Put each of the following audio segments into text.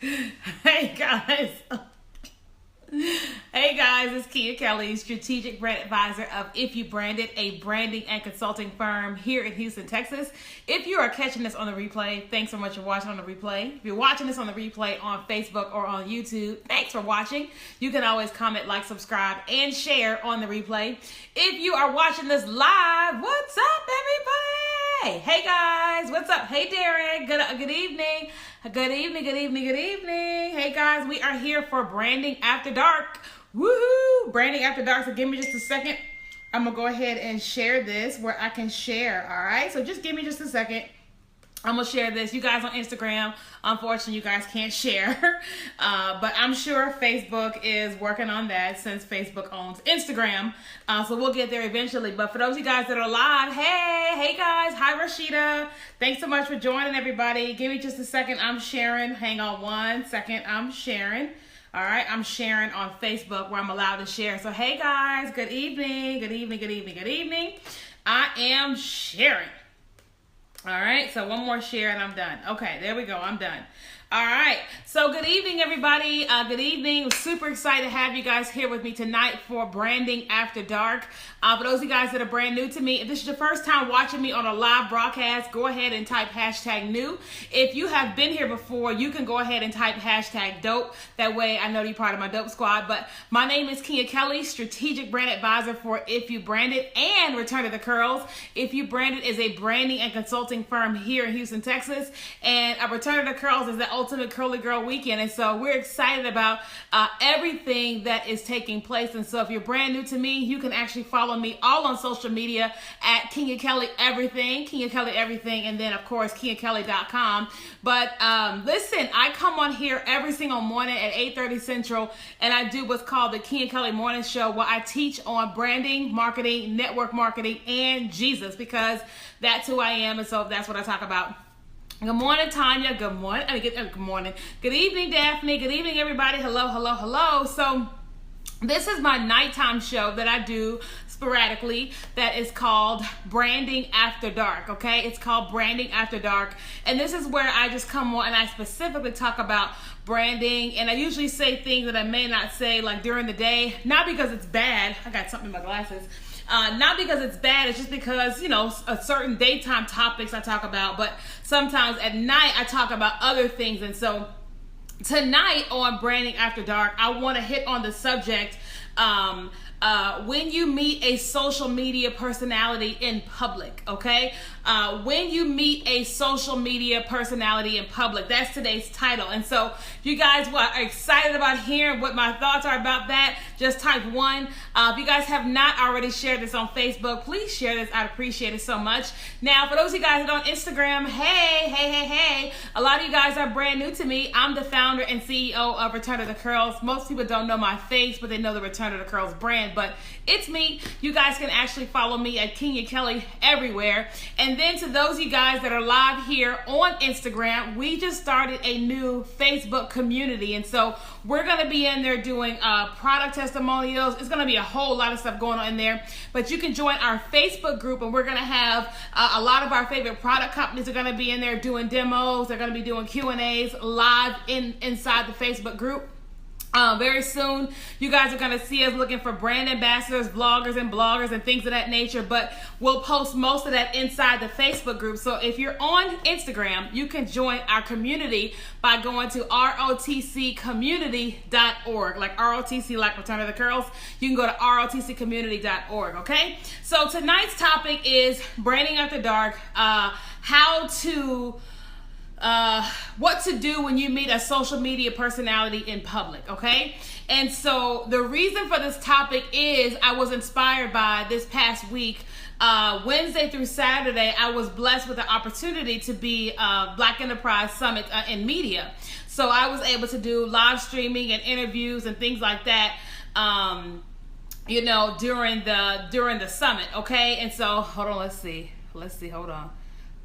Hey guys. Hey guys, it's Kia Kelly, Strategic Brand Advisor of If You Branded, a branding and consulting firm here in Houston, Texas. If you are catching this on the replay, thanks so much for watching on the replay. If you're watching this on the replay on Facebook or on YouTube, thanks for watching. You can always comment, like, subscribe, and share on the replay. If you are watching this live, what's up, everybody? Hey guys, what's up? Hey Derek, good evening. Good evening. Hey guys, we are here for Branding After Dark. Woohoo! Branding After Dark. So give me just a second. I'm going to go ahead and share this where I can share. All right. So just give me just a second. I'm going to share this. You guys on Instagram, unfortunately, you guys can't share. But I'm sure Facebook is working on that since Facebook owns Instagram. So we'll get there eventually. But for those of you guys that are live, hey guys. Hi, Rashida. Thanks so much for joining, everybody. Give me just a second. I'm sharing. Hang on one second. I'm sharing. All right. I'm sharing on Facebook where I'm allowed to share. So, hey, guys. Good evening. I am sharing. All right, so one more share and I'm done. Okay, there we go. I'm done. All right, so good evening, everybody. Good evening. Super excited to have you guys here with me tonight for Branding After Dark. For those of you guys that are brand new to me, if this is your first time watching me on a live broadcast, go ahead and type hashtag new. If you have been here before, you can go ahead and type hashtag dope. That way I know you're part of my dope squad. But my name is Kia Kelly, Strategic Brand Advisor for If You Branded and Return to the Curls. If You Branded is a branding and consulting firm here in Houston, Texas. And Return to the Curls is the ultimate curly girl weekend. And so we're excited about everything that is taking place. And so if you're brand new to me, you can actually follow me all on social media at Kia Kelly Everything, and then of course KiaKelly.com. But listen, I come on here every single morning at 8:30 Central, and I do what's called the Kia Kelly Morning Show, where I teach on branding, marketing, network marketing, and Jesus, because that's who I am, and so that's what I talk about. Good morning, Tanya. Good morning. Good morning. Good evening, Daphne. Good evening, everybody. Hello. So this is my nighttime show that I do sporadically that is called Branding After Dark, okay? It's called Branding After Dark, and this is where I just come on and I specifically talk about branding, and I usually say things that I may not say like during the day, not because it's bad. I got something in my glasses. Not because it's bad, it's just because, you know, a certain daytime topics I talk about, but sometimes at night I talk about other things. And so tonight on Branding After Dark, I want to hit on the subject, when you meet a social media personality in public, okay? When you meet a social media personality in public, that's today's title. And so if you guys are excited about hearing what my thoughts are about that, just type 1. If you guys have not already shared this on Facebook, please share this. I'd appreciate it so much. Now, for those of you guys that are on Instagram, hey, a lot of you guys are brand new to me. I'm the founder and CEO of Return to the Curls. Most people don't know my face, but they know the Return to the Curls brand. But it's me. You guys can actually follow me at Kia Kelly everywhere. And then to those of you guys that are live here on Instagram, we just started a new Facebook community. And so we're going to be in there doing product testimonials. It's going to be a whole lot of stuff going on in there. But you can join our Facebook group, and we're going to have a lot of our favorite product companies are going to be in there doing demos. They're going to be doing Q&As live inside the Facebook group. Very soon, you guys are going to see us looking for brand ambassadors, vloggers, and bloggers, and things of that nature, but we'll post most of that inside the Facebook group. So if you're on Instagram, you can join our community by going to rotccommunity.org, like ROTC, like Return of the Curls. You can go to rotccommunity.org, okay? So tonight's topic is Branding After Dark, what to do when you meet a social media personality in public, okay? And so the reason for this topic is I was inspired by this past week. Wednesday through Saturday, I was blessed with the opportunity to be Black Enterprise Summit in media. So I was able to do live streaming and interviews and things like that, you know, during the summit, okay? And so, hold on, let's see, hold on.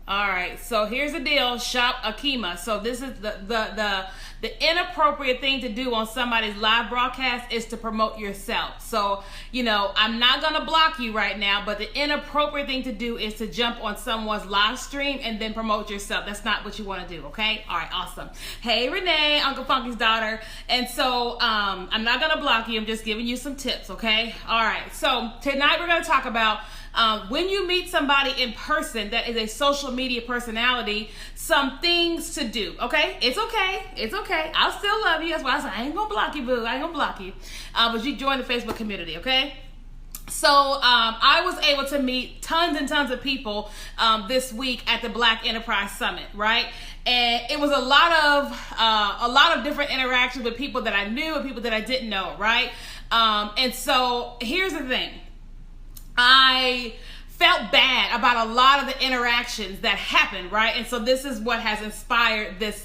All right, so here's the deal. Shop Akima. So this is the inappropriate thing to do on somebody's live broadcast is to promote yourself. So, I'm not going to block you right now, but the inappropriate thing to do is to jump on someone's live stream and then promote yourself. That's not what you want to do, okay? All right, awesome. Hey, Renee, Uncle Funky's daughter. And so I'm not going to block you. I'm just giving you some tips, okay? All right, so tonight we're going to talk about when you meet somebody in person that is a social media personality, some things to do, okay? It's okay. It's okay. I'll still love you. That's why I said I ain't going to block you, boo. I ain't going to block you. But you join the Facebook community, okay? So I was able to meet tons and tons of people this week at the Black Enterprise Summit, right? And it was a lot of different interactions with people that I knew and people that I didn't know, right? And so here's the thing. I felt bad about a lot of the interactions that happened, right? And so this is what has inspired this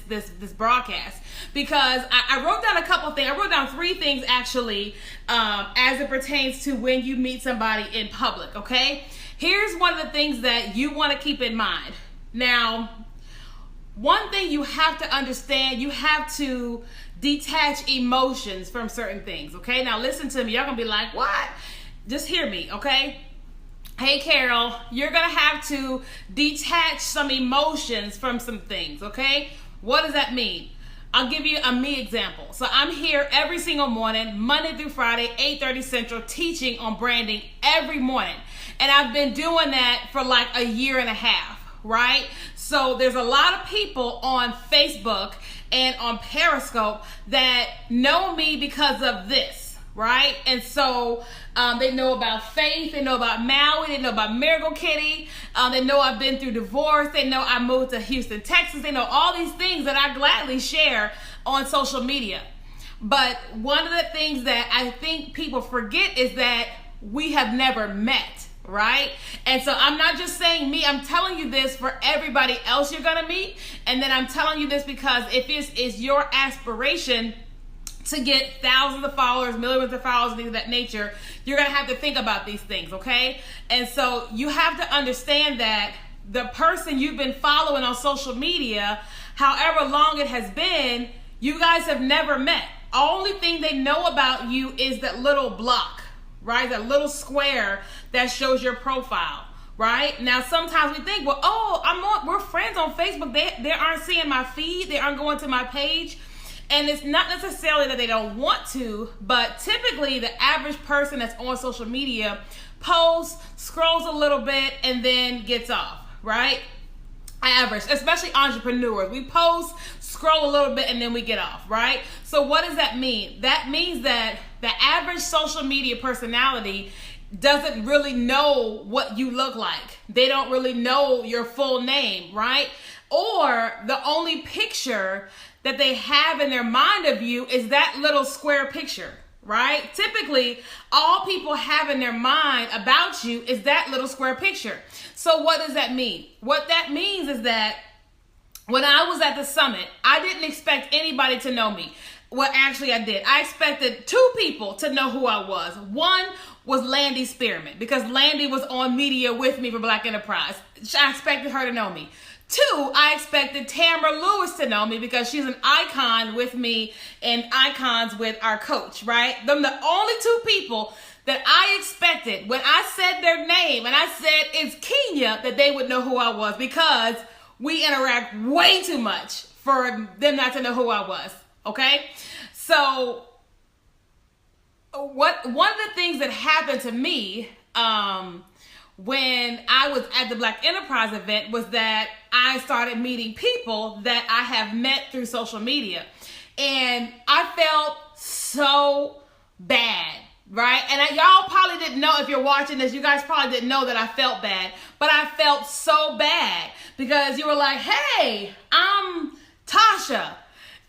broadcast, because I wrote down a couple things. I wrote down 3 things actually as it pertains to when you meet somebody in public, okay? Here's one of the things that you want to keep in mind. Now, one thing you have to understand, you have to detach emotions from certain things, okay? Now listen to me. Y'all gonna be like, what? Just hear me, okay? Hey, Carol, you're going to have to detach some emotions from some things, okay? What does that mean? I'll give you a me example. So I'm here every single morning, Monday through Friday, 8:30 Central, teaching on branding every morning. And I've been doing that for like a year and a half, right? So there's a lot of people on Facebook and on Periscope that know me because of this. Right? And so they know about Faith, they know about Maui, they know about Miracle Kitty, they know I've been through divorce, they know I moved to Houston, Texas, they know all these things that I gladly share on social media. But one of the things that I think people forget is that we have never met, right? And so I'm not just saying me, I'm telling you this for everybody else you're gonna meet, and then I'm telling you this because if it's your aspiration to get thousands of followers, millions of followers, things of that nature, you're going to have to think about these things, okay? And so you have to understand that the person you've been following on social media, however long it has been, you guys have never met. Only thing they know about you is that little block, right? That little square that shows your profile, right? Now, sometimes we think, well, we're friends on Facebook. They aren't seeing my feed. They aren't going to my page. And it's not necessarily that they don't want to, but typically the average person that's on social media posts, scrolls a little bit, and then gets off, right? Average, especially entrepreneurs. We post, scroll a little bit, and then we get off, right? So what does that mean? That means that the average social media personality doesn't really know what you look like. They don't really know your full name, right? Or the only picture that they have in their mind of you is that little square picture, right? Typically, all people have in their mind about you is that little square picture. So what does that mean? What that means is that when I was at the summit, I didn't expect anybody to know me. Well, actually I did. I expected 2 people to know who I was. One was Landy Spearman, because Landy was on media with me for Black Enterprise. I expected her to know me. 2, I expected Tamara Lewis to know me because she's an icon with me and icons with our coach, right? Them the only 2 people that I expected when I said their name and I said it's Kenya that they would know who I was, because we interact way too much for them not to know who I was, okay? So one of the things that happened to me when I was at the Black Enterprise event was that I started meeting people that I have met through social media. And I felt so bad, right? And y'all probably didn't know, if you're watching this, you guys probably didn't know that I felt bad. But I felt so bad because you were like, hey, I'm Tasha.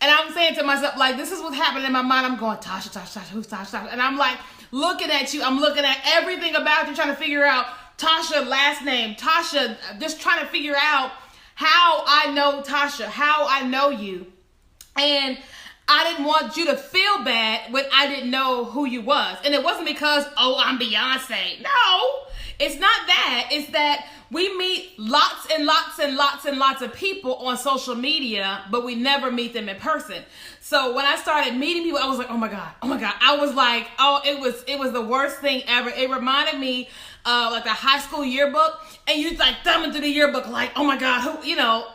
And I'm saying to myself, like, this is what's happening in my mind. I'm going, Tasha, who's Tasha? And I'm like looking at you. I'm looking at everything about you, trying to figure out Tasha last name, Tasha, just trying to figure out how I know Tasha, how I know you. And I didn't want you to feel bad when I didn't know who you was. And it wasn't because, oh, I'm Beyonce. No, It's not that. It's that we meet lots and lots and lots and lots of people on social media, but we never meet them in person. So when I started meeting people, I was like, oh my God. I was like, oh, it was the worst thing ever. It reminded me of like a high school yearbook, and you like thumbing through the yearbook like, oh my God, who,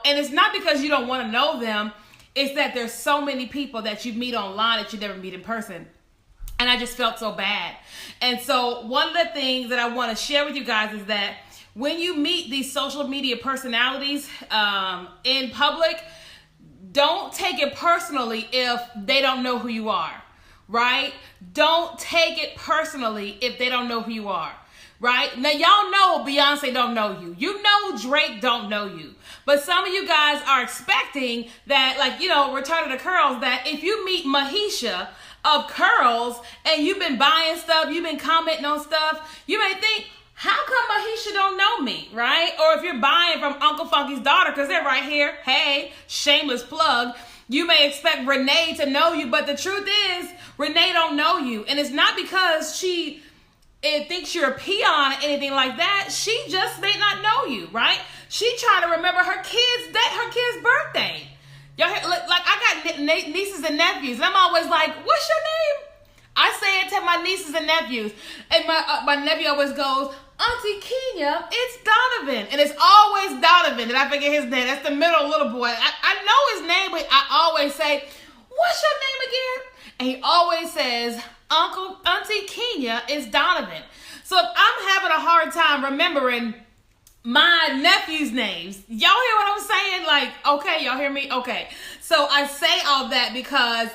and it's not because you don't want to know them. It's that there's so many people that you meet online that you never meet in person. And I just felt so bad. And so one of the things that I want to share with you guys is that when you meet these social media personalities in public, don't take it personally if they don't know who you are, right? Don't take it personally if they don't know who you are, right? Now, y'all know Beyonce don't know you. You know Drake don't know you. But some of you guys are expecting that, like, Return of the Curls, that if you meet Mahisha of Curls and you've been buying stuff, you've been commenting on stuff, you may think, how come Mahisha don't know me, right? Or if you're buying from Uncle Funky's daughter, because they're right here, hey, shameless plug, you may expect Renee to know you, but the truth is, Renee don't know you. And it's not because she thinks you're a peon or anything like that. She just may not know you, right? She trying to remember her kid's birthday. Y'all hear, like I got nieces and nephews, and I'm always like, what's your name? I say it to my nieces and nephews, and my nephew always goes, Auntie Kenya, it's Donovan. And it's always Donovan, and I forget his name. That's the middle little boy. I know his name, but I always say, what's your name again? And he always says, Auntie Kenya, it's Donovan. So if I'm having a hard time remembering my nephew's names, y'all hear what I'm saying? Like, okay, y'all hear me? Okay. So I say all that because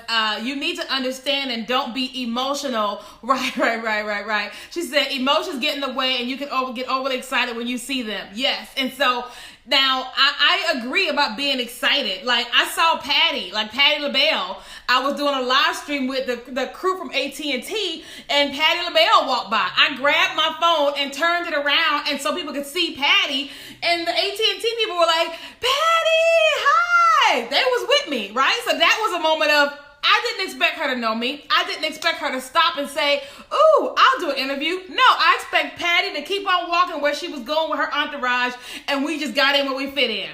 you need to understand and don't be emotional. Right. She said emotions get in the way and you can get overly excited when you see them. Yes. And so now I agree about being excited. Like I saw Patti LaBelle. I was doing a live stream with the crew from AT&T, and Patti LaBelle walked by. I grabbed my phone and turned it around and so people could see Patti, and the AT&T people were like, Patti, hi. They was with me, right? So that was a moment of, I didn't expect her to know me. I didn't expect her to stop and say, ooh, I'll do an interview. No, I expect Patti to keep on walking where she was going with her entourage, and we just got in where we fit in.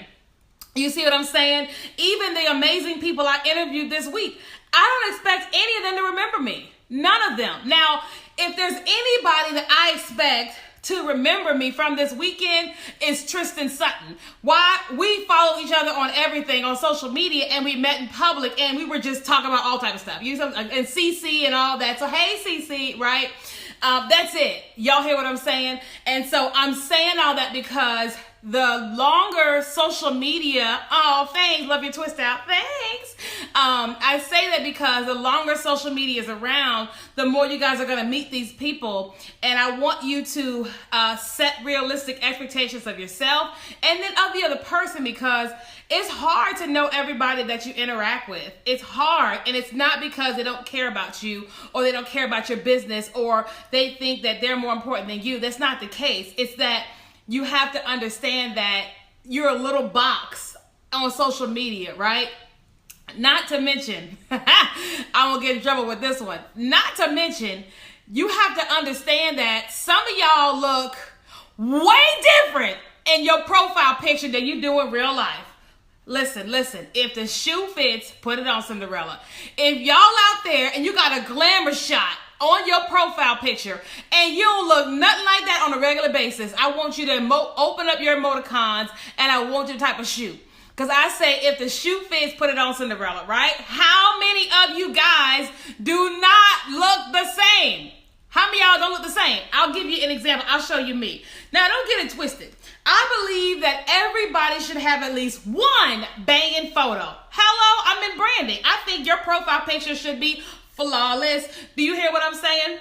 You see what I'm saying? Even the amazing people I interviewed this week, I don't expect any of them to remember me. None of them. Now, if there's anybody that I expect to remember me from this weekend, is Tristan Sutton. Why? We follow each other on everything on social media, and we met in public, and we were just talking about all type of stuff. And CC and all that. So hey, CC, right? That's it. Y'all hear what I'm saying? And so I'm saying all that because the longer social media, oh, thanks, love your twist out, thanks. I say that because the longer social media is around, the more you guys are going to meet these people. And I want you to set realistic expectations of yourself and then of the other person, because it's hard to know everybody that you interact with. It's hard, and it's not because they don't care about you or they don't care about your business or they think that they're more important than you. That's not the case. It's that you have to understand that you're a little box on social media, right? Not to mention, I won't get in trouble with this one. Not to mention, you have to understand that some of y'all look way different in your profile picture than you do in real life. Listen. If the shoe fits, put it on, Cinderella. If y'all out there and you got a glamour shot on your profile picture and you don't look nothing like that on a regular basis, I want you to open up your emoticons and I want you to type a shoe. Because I say if the shoe fits, put it on, Cinderella, right? How many of you guys do not look the same? How many of y'all don't look the same? I'll give you an example. I'll show you me. Now, don't get it twisted. I believe that everybody should have at least one banging photo. Hello, I'm in branding. I think your profile picture should be flawless. Do you hear what I'm saying?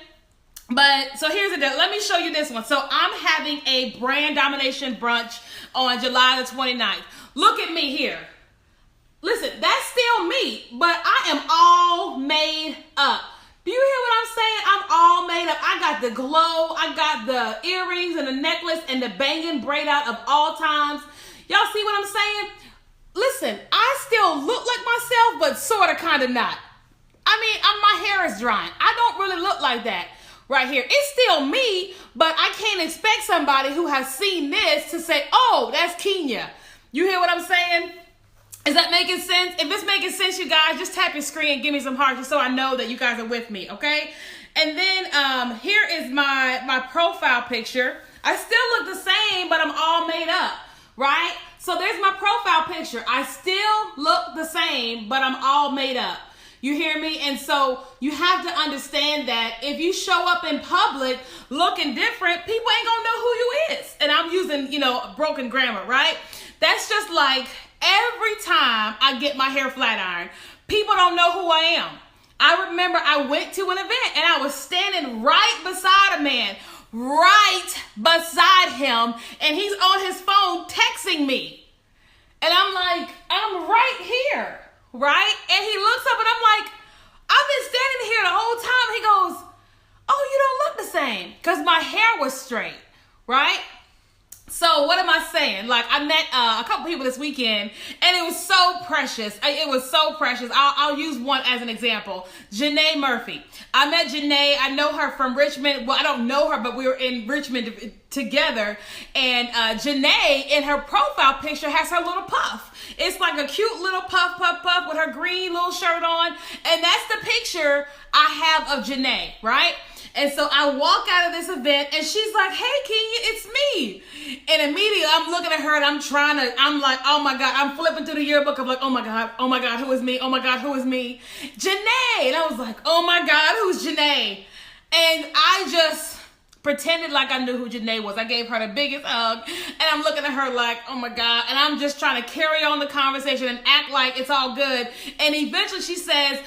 But so here's the deal. Let me show you this one. So I'm having a brand domination brunch on July the 29th. Look at me here. Listen, that's still me, but I am all made up. Do you hear what I'm saying? I'm all made up. I got the glow. I got the earrings and the necklace and the banging braid out of all times. Y'all see what I'm saying? Listen, I still look like myself, but sort of, kind of not. I mean, my hair is drying. I don't really look like that, right here. It's still me, but I can't expect somebody who has seen this to say, oh, that's Kenya. You hear what I'm saying? Is that making sense? If it's making sense, you guys, just tap your screen and give me some hearts just so I know that you guys are with me, okay? And then here is my profile picture. I still look the same, but I'm all made up, right? So there's my profile picture. I still look the same, but I'm all made up. You hear me? And so you have to understand that if you show up in public looking different, people ain't gonna know who you is. And I'm using, broken grammar, right? That's just like every time I get my hair flat ironed, people don't know who I am. I remember I went to an event and I was standing right beside a man, right beside him, and he's on his phone texting me. And I'm like, I'm right here, right? And he looks up and I'm like, I've been standing here the whole time. He goes, oh, you don't look the same, because my hair was straight, right? So what am I saying? Like, I met a couple people this weekend, and it was so precious. It was so precious. I'll use one as an example. Janae Murphy. I met Janae. I know her from Richmond. Well, I don't know her, but we were in Richmond together. And Janae, in her profile picture, has her little puff. It's like a cute little puff with her green little shirt on. And that's the picture I have of Janae, right? And so I walk out of this event and she's like, hey, Kenya, it's me. And immediately I'm looking at her and I'm like, oh my God, I'm flipping through the yearbook. I'm like, oh my God, who is me? Oh my God, who is me? Janae. And I was like, oh my God, who's Janae? And I just pretended like I knew who Janae was. I gave her the biggest hug and I'm looking at her like, oh my God. And I'm just trying to carry on the conversation and act like it's all good. And eventually she says,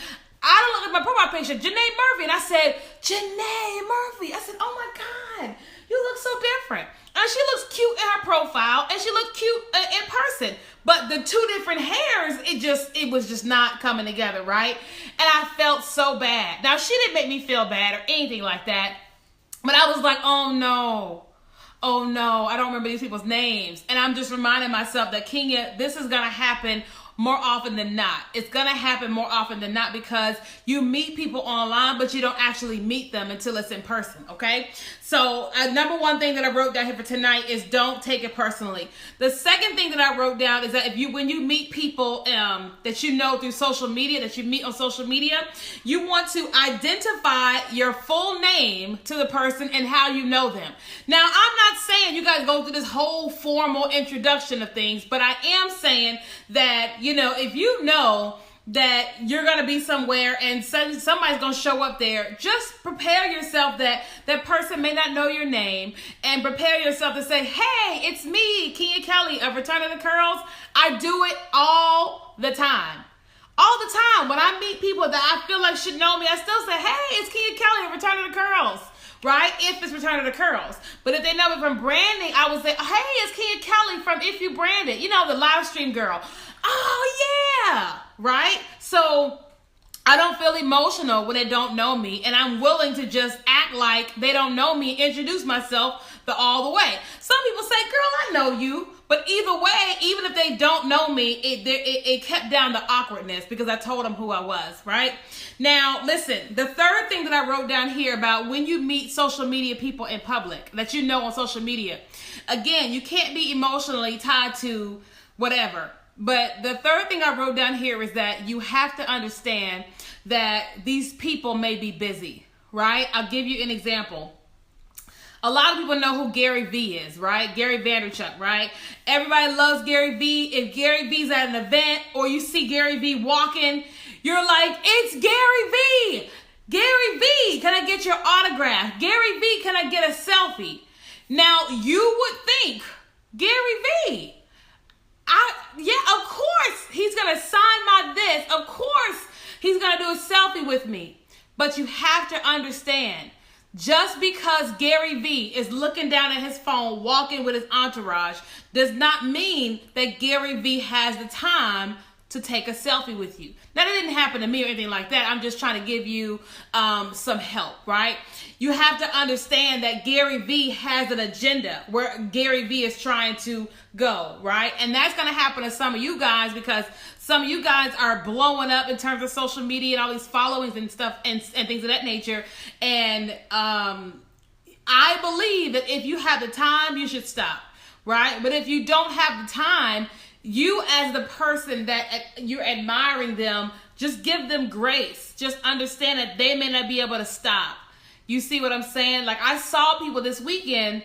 I don't look at my profile picture, Janae Murphy. And I said, Janae Murphy. I said, oh my God, you look so different. And she looks cute in her profile and she looked cute in person. But the two different hairs, it was just not coming together, right? And I felt so bad. Now, she didn't make me feel bad or anything like that. But I was like, oh no, I don't remember these people's names. And I'm just reminding myself that, Kenya, this is going to happen more often than not. It's going to happen more often than not because you meet people online, but you don't actually meet them until it's in person, okay? So number one thing that I wrote down here for tonight is don't take it personally. The second thing that I wrote down is that when you meet people that you know through social media, that you meet on social media, you want to identify your full name to the person and how you know them. Now, I'm not saying you guys go through this whole formal introduction of things, but I am saying that, if you know that you're going to be somewhere and somebody's going to show up there, just prepare yourself that that person may not know your name, and prepare yourself to say, hey, it's me, Kenya Kelly of Return of the Curls. I do it all the time. All the time. When I meet people that I feel like should know me, I still say, hey, it's Kenya Kelly of Return of the Curls. Right? If it's Return of the Curls. But if they know me from branding, I would say, hey, it's Kenya Kelly from If You Branded. The live stream girl. Oh, yeah. Right? So I don't feel emotional when they don't know me. And I'm willing to just act like they don't know me, introduce myself all the way. Some people say, girl, I know you. But either way, even if they don't know me, it kept down the awkwardness because I told them who I was, right? Now, listen, the third thing that I wrote down here about when you meet social media people in public that you know on social media, again, you can't be emotionally tied to whatever. But the third thing I wrote down here is that you have to understand that these people may be busy, right? I'll give you an example. A lot of people know who Gary Vee is, right? Gary Vaynerchuk, right? Everybody loves Gary Vee. If Gary Vee's at an event or you see Gary Vee walking, you're like, it's Gary Vee. Gary Vee, can I get your autograph? Gary Vee, can I get a selfie? Now, you would think, Gary Vee, yeah, of course he's going to sign my this. Of course he's going to do a selfie with me. But you have to understand, just because Gary Vee is looking down at his phone, walking with his entourage, does not mean that Gary Vee has the time to take a selfie with you. Now, that didn't happen to me or anything like that. I'm just trying to give you some help, right? You have to understand that Gary Vee has an agenda where Gary Vee is trying to go, right? And that's going to happen to some of you guys because Some of you guys are blowing up in terms of social media and all these followings and stuff and things of that nature. And I believe that if you have the time, you should stop, right? But if you don't have the time, you as the person that you're admiring them, just give them grace. Just understand that they may not be able to stop. You see what I'm saying? Like, I saw people this weekend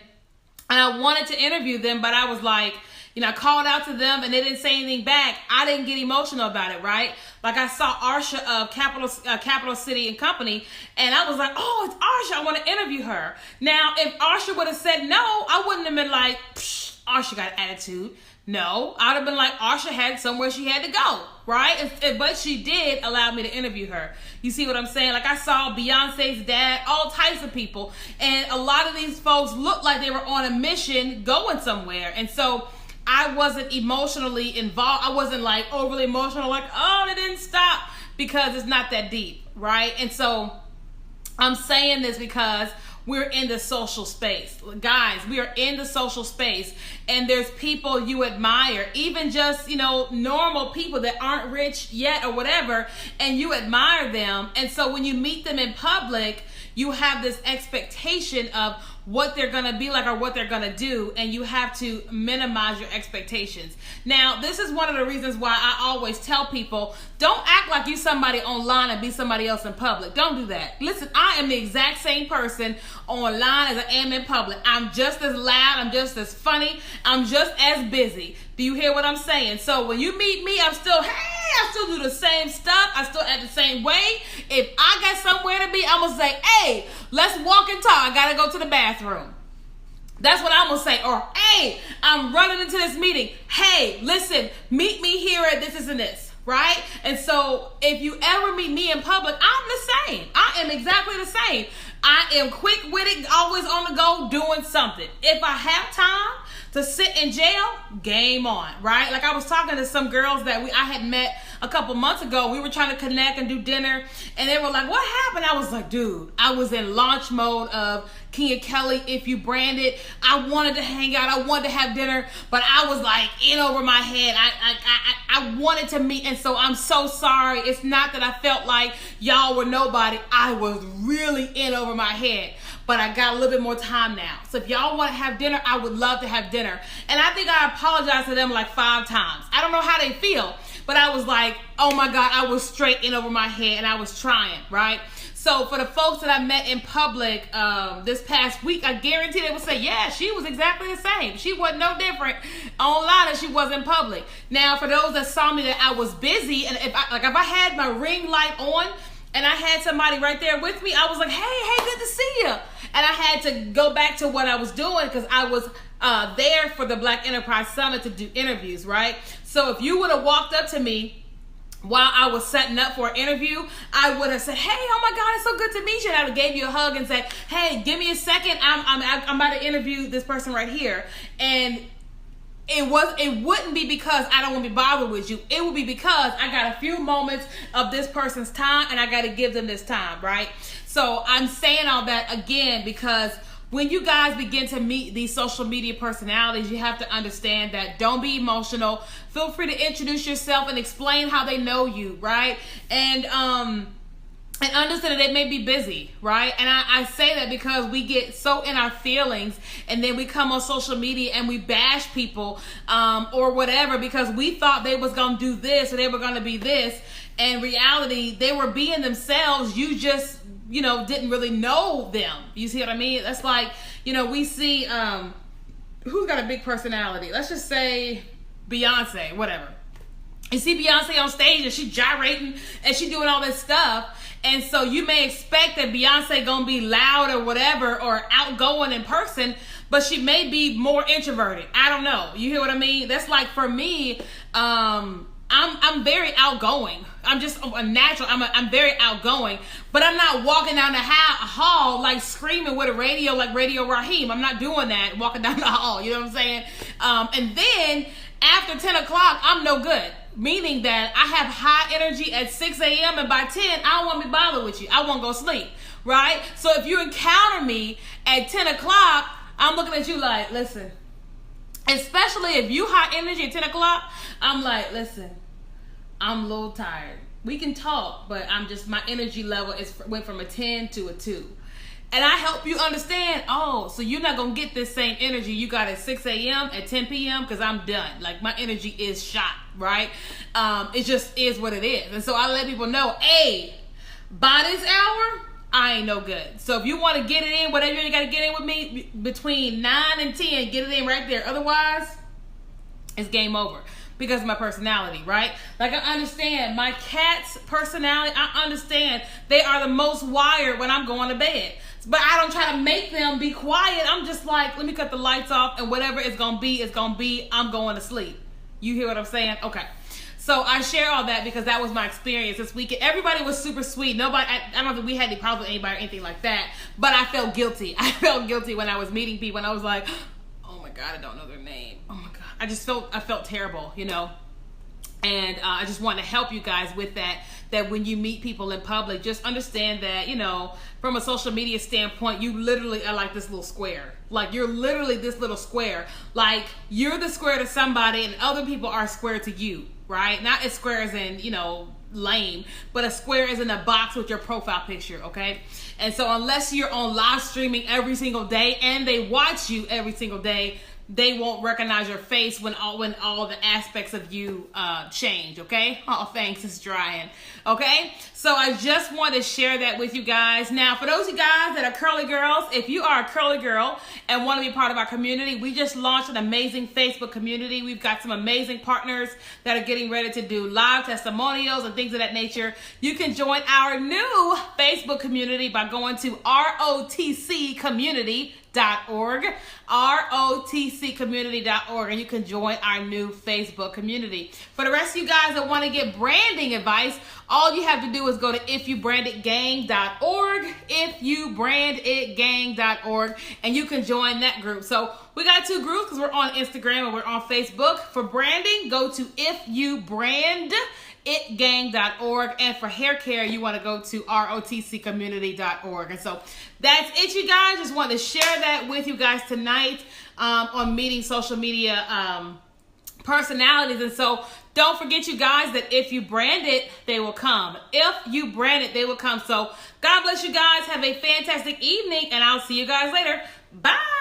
and I wanted to interview them, but I was like, I called out to them and they didn't say anything back. I didn't get emotional about it, right? Like, I saw Arsha of Capital City and Company, and I was like, oh, it's Arsha. I want to interview her. Now, if Arsha would have said no, I wouldn't have been like, Arsha got attitude. No, I'd have been like, Arsha had somewhere she had to go, right? But she did allow me to interview her. You see what I'm saying? Like, I saw Beyonce's dad, all types of people, and a lot of these folks looked like they were on a mission going somewhere. And so I wasn't emotionally involved. I wasn't like overly emotional, like, oh, they didn't stop, because it's not that deep, right? And so I'm saying this because we're in the social space. Guys, we are in the social space, and there's people you admire, even just, normal people that aren't rich yet or whatever, and you admire them. And so when you meet them in public, you have this expectation of what they're going to be like or what they're going to do, and you have to minimize your expectations. Now, this is one of the reasons why I always tell people, don't act like you somebody online and be somebody else in public. Don't do that. Listen, I am the exact same person online as I am in public. I'm just as loud. I'm just as funny. I'm just as busy. Do you hear what I'm saying? So when you meet me, I still do the same stuff. I still act the same way. If I got somewhere to be, I'm going to say, hey, let's walk and talk. I got to go to the bathroom. That's what I'm going to say. Or, hey, I'm running into this meeting. Hey, listen, meet me here at this and this, right? And so if you ever meet me in public, I'm the same. I am exactly the same. I am quick-witted, always on the go, doing something. If I have time to sit in jail, game on, right? Like, I was talking to some girls that I had met a couple months ago. We were trying to connect and do dinner, and they were like, what happened? I was like, dude, I was in launch mode of Kenya Kelly, If You Branded. I wanted to hang out. I wanted to have dinner, but I was like in over my head. I wanted to meet, and so I'm so sorry. It's not that I felt like y'all were nobody. I was really in over my head. But I got a little bit more time now. So if y'all want to have dinner, I would love to have dinner. And I think I apologized to them like 5 times. I don't know how they feel, but I was like, oh my God, I was straight in over my head and I was trying, right? So for the folks that I met in public this past week, I guarantee they would say, yeah, she was exactly the same. She wasn't no different online as she was in public. Now, for those that saw me that I was busy, and if I had my ring light on and I had somebody right there with me, I was like, hey, good to see you. And I had to go back to what I was doing because I was there for the Black Enterprise Summit to do interviews, right? So if you would have walked up to me while I was setting up for an interview, I would have said, hey, oh my God, it's so good to meet you. And I would have gave you a hug and said, hey, give me a second. I'm about to interview this person right here. And it wouldn't be because I don't want to be bothered with you. It would be because I got a few moments of this person's time and I got to give them this time, right? So I'm saying all that again because when you guys begin to meet these social media personalities, you have to understand that don't be emotional. Feel free to introduce yourself and explain how they know you, right? And understand that they may be busy, right? And I say that because we get so in our feelings and then we come on social media and we bash people or whatever because we thought they was going to do this or they were going to be this. In reality, they were being themselves. You just, didn't really know them. You see what I mean? That's like, we see, who's got a big personality? Let's just say Beyonce, whatever. You see Beyonce on stage and she gyrating and she doing all this stuff. And so you may expect that Beyonce gonna be loud or whatever or outgoing in person, but she may be more introverted. I don't know. You hear what I mean? That's like for me, I'm very outgoing. I'm just a natural. I'm very outgoing, but I'm not walking down the hall like screaming with a radio like Radio Raheem. I'm not doing that walking down the hall. You know what I'm saying? And then after 10 o'clock, I'm no good. Meaning that I have high energy at 6 a.m. and by 10, I don't want to be bothered with you. I want to go sleep, right? So if you encounter me at 10 o'clock, I'm looking at you like, listen. Especially if you high energy at 10 o'clock, I'm like, listen, I'm a little tired. We can talk, but my energy level went from a 10 to a 2. And I help you understand, so you're not going to get this same energy you got at 6 a.m., at 10 p.m., because I'm done. Like, my energy is shot, right? It just is what it is. And so I let people know, hey, by this hour, I ain't no good. So if you want to get it in, whatever you got to get in with me, between 9 and 10, get it in right there. Otherwise, it's game over. Because of my personality, right? Like, I understand my cat's personality. I understand they are the most wired when I'm going to bed. But I don't try to make them be quiet. I'm just like, let me cut the lights off, and whatever it's going to be, it's going to be. I'm going to sleep. You hear what I'm saying? Okay. So I share all that because that was my experience this weekend. Everybody was super sweet. Nobody, I don't think we had any problems with anybody or anything like that. But I felt guilty. I felt guilty when I was meeting people, and I was like, oh my God, I don't know their name. Oh my God. I felt terrible, you know. And I just want to help you guys with that when you meet people in public, just understand that, you know, from a social media standpoint, you literally are like this little square. Like, you're literally this little square. Like, you're the square to somebody and other people are square to you, right? Not as square as in, you know, lame, but a square is in a box with your profile picture, okay? And so unless you're on live streaming every single day and they watch you every single day, they won't recognize your face when all the aspects of you change, okay? Oh, thanks, it's drying, okay? So I just want to share that with you guys. Now, for those of you guys that are curly girls, if you are a curly girl and want to be part of our community, we just launched an amazing Facebook community. We've got some amazing partners that are getting ready to do live testimonials and things of that nature. You can join our new Facebook community by going to ROTCcommunity.org, ROTCcommunity.org, and you can join our new Facebook community. For the rest of you guys that want to get branding advice, all you have to do is go to ifyoubranditgang.org, ifyoubranditgang.org, and you can join that group. So we got 2 groups because we're on Instagram and we're on Facebook. For branding, go to ifyoubranditgang.org, and for hair care, you want to go to ROTCcommunity.org. And so that's it, you guys. Just wanted to share that with you guys tonight on meeting social media personalities. And so don't forget, you guys, that if you brand it, they will come. If you brand it, they will come. So God bless you guys. Have a fantastic evening, and I'll see you guys later. Bye.